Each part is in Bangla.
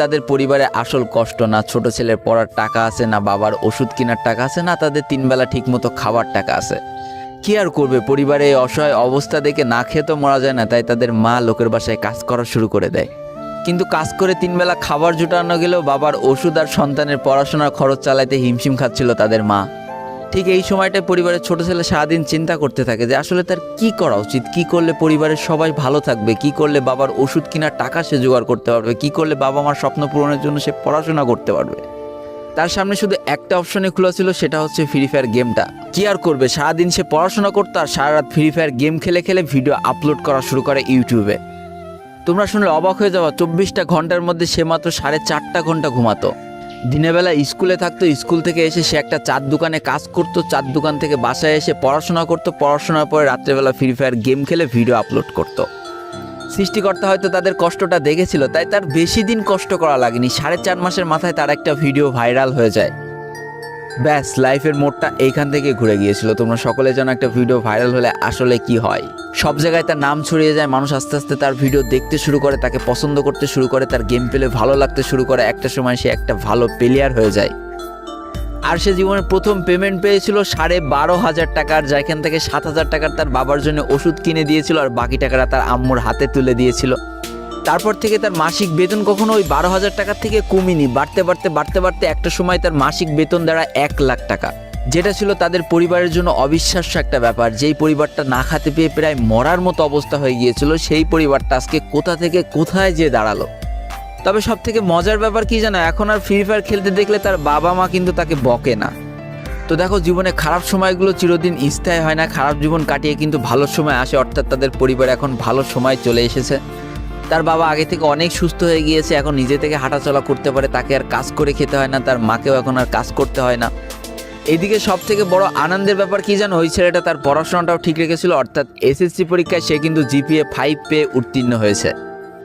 তাদের পরিবারে আসল কষ্ট, না ছোট ছেলের পড়ার টাকা আছে, না বাবার ওষুধ কেনার টাকা আছে, না তাদের 3 বেলা ঠিকমতো খাবার টাকা আছে। কি আর করবে, পরিবারে এই অসহায় অবস্থা দেখে না খেয়ে তো মরা যায় না, তাই তাদের মা লোকের বাসায় কাজ করা শুরু করে দেয়। কিন্তু কাজ করে 3 বেলা খাবার জোটানো গেলেও বাবার ওষুধ আর সন্তানের পড়াশোনার খরচ চালাইতে হিমশিম খাচ্ছিল তাদের মা। ঠিক এই সময়টায় পরিবারের ছোট ছেলে সারাদিন চিন্তা করতে থাকে যে আসলে তার কি করা উচিত, কি করলে পরিবারের সবাই ভালো থাকবে, কি করলে বাবার ওষুধ কেনার টাকা সে জোগাড় করতে পারবে, কি করলে বাবা মার স্বপ্ন পূরণের জন্য সে পড়াশোনা করতে পারবে। তার সামনে শুধু একটা অপশনে খোলা ছিল, সেটা হচ্ছে ফ্রি ফায়ার গেমটা। কি আর করবে, সারাদিন সে পড়াশোনা করতো আর সারা রাত ফ্রি ফায়ার গেম খেলে খেলে ভিডিও আপলোড করা শুরু করে ইউটিউবে। তোমরা শুনলে অবাক হয়ে যাওয়া, 24টা ঘন্টার মধ্যে সে মাত্র 4.5 ঘন্টা ঘুমাতো। দিনের বেলা স্কুলে থাকতো, স্কুল থেকে এসে সে একটা চার দোকানে কাজ করতো, চার দোকান থেকে বাসায় এসে পড়াশোনা করতো, পড়াশোনার পরে রাত্রেবেলা ফ্রি ফায়ার গেম খেলে ভিডিও আপলোড করতো। সৃষ্টিকর্তা হয়তো তাদের কষ্টটা দেখেছিল, তাই তার বেশি দিন কষ্ট করা লাগেনি, 4.5 মাসের মাথায় তার একটা ভিডিও ভাইরাল হয়ে যায়। ব্যাস, লাইফের মোড়টা এইখান থেকে ঘুরে গিয়েছিল। তোমরা সকলে জানো একটা ভিডিও ভাইরাল হলে আসলে কি হয়। সব জায়গায় তার নাম ছড়িয়ে যায়, মানুষ আস্তে আস্তে তার ভিডিও দেখতে শুরু করে, তাকে পছন্দ করতে শুরু করে, তার গেম প্লে ভালো লাগতে শুরু করে। একটা সময় সে একটা ভালো প্লেয়ার হয়ে যায়। আর সে জীবনের প্রথম পেমেন্ট পেয়েছিল 12,500 টাকার, যেখান থেকে 7,000 টাকার তার বাবার জন্য ওষুধ কিনে দিয়েছিল আর বাকি টাকাটা তার আম্মুর হাতে তুলে দিয়েছিল। তারপর থেকে তার মাসিক বেতন কখনো ওই 12,000 টাকার থেকে কমেনি, বাড়তে বাড়তে বাড়তে বাড়তে একটা সময় তার মাসিক বেতন দাঁড়ায় 1 লাখ টাকা, যেটা ছিল তাদের পরিবারের জন্য অবিশ্বাস্য একটা ব্যাপার। যেই পরিবারটা না খেতে পেয়ে প্রায় মরার মতো অবস্থা হয়ে গিয়েছিল, সেই পরিবারটা আজকে কোথা থেকে কোথায় যেয়ে দাঁড়ালো। তবে সব থেকে মজার ব্যাপার কি জানো, এখন আর ফ্রি ফায়ার খেলতে দেখলে তার বাবা মা কিন্তু তাকে বকে না। তো দেখো, জীবনে খারাপ সময়গুলো চিরদিন স্থায়ী হয় না, খারাপ জীবন কাটিয়ে কিন্তু ভালো সময় আসে। অর্থাৎ তাদের পরিবার এখন ভালো সময় চলে এসেছে। তার বাবা আগে থেকে অনেক সুস্থ হয়ে গিয়েছে, এখন নিজে থেকে হাঁটাচলা করতে পারে, তাকে আর কাজ করে খেতে হয় না, তার মাকেও এখন আর কাজ করতে হয় না। এদিকে সব থেকে বড় আনন্দের ব্যাপার কি জানো, ওই ছেলেটা তার পড়াশোনাটাও ঠিক রেখেছিল। অর্থাৎ এসএসসি পরীক্ষায় সে কিন্তু জিপিএ 5 পেয়ে উত্তীর্ণ হয়েছে।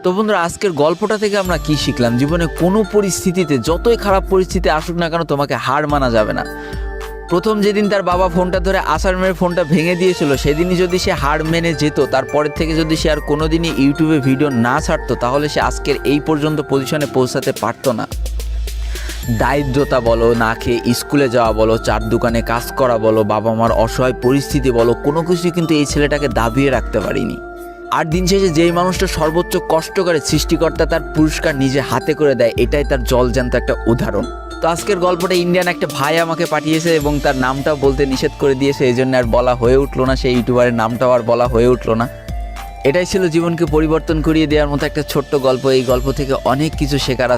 তো বন্ধুরা, আজকের গল্পটা থেকে আমরা কি শিখলাম? জীবনে কোনো পরিস্থিতিতে, যতই খারাপ পরিস্থিতি আসুক না কেন, তোমাকে হার মানা যাবে না। প্রথম যেদিন তার বাবা ফোনটা ধরে আছাড় মেরে ফোনটা ভেঙে দিয়েছিল, সেদিনই যদি সে হার মেনে যেত, তারপরের থেকে যদি সে আর কোনোদিনই ইউটিউবে ভিডিও না ছাড়তো, তাহলে সে আজকের এই পর্যন্ত পজিশনে পৌঁছাতে পারতো না। দারিদ্রতা বলো, না খেয়ে স্কুলে যাওয়া বলো, চার দোকানে কাজ করা বলো, বাবা মার অসহায় পরিস্থিতি বলো, কোনো কিছুই কিন্তু এই ছেলেটাকে দাবিয়ে রাখতে পারিনি। আর দিন শেষে যেই মানুষটা সর্বোচ্চ কষ্ট করে, সৃষ্টিকর্তা তার পুরস্কার নিজে হাতে করে দেয়, এটাই তার জলজ্যান্ত একটা উদাহরণ। তো আজকের গল্পটা ইন্ডিয়ান একটা ভাই আমাকে পাঠিয়েছে এবং তার নামটাও বলতে নিষেধ করে দিয়েছে, এই জন্য আর বলা হয়ে উঠলো না, সেই ইউটিউবারের নামটাও আর বলা হয়ে উঠলো না। এটাই ছিল জীবনকে পরিবর্তন করিয়ে দেওয়ার মতো একটা ছোট্ট গল্প। এই গল্প থেকে অনেক কিছু শেখার আছে।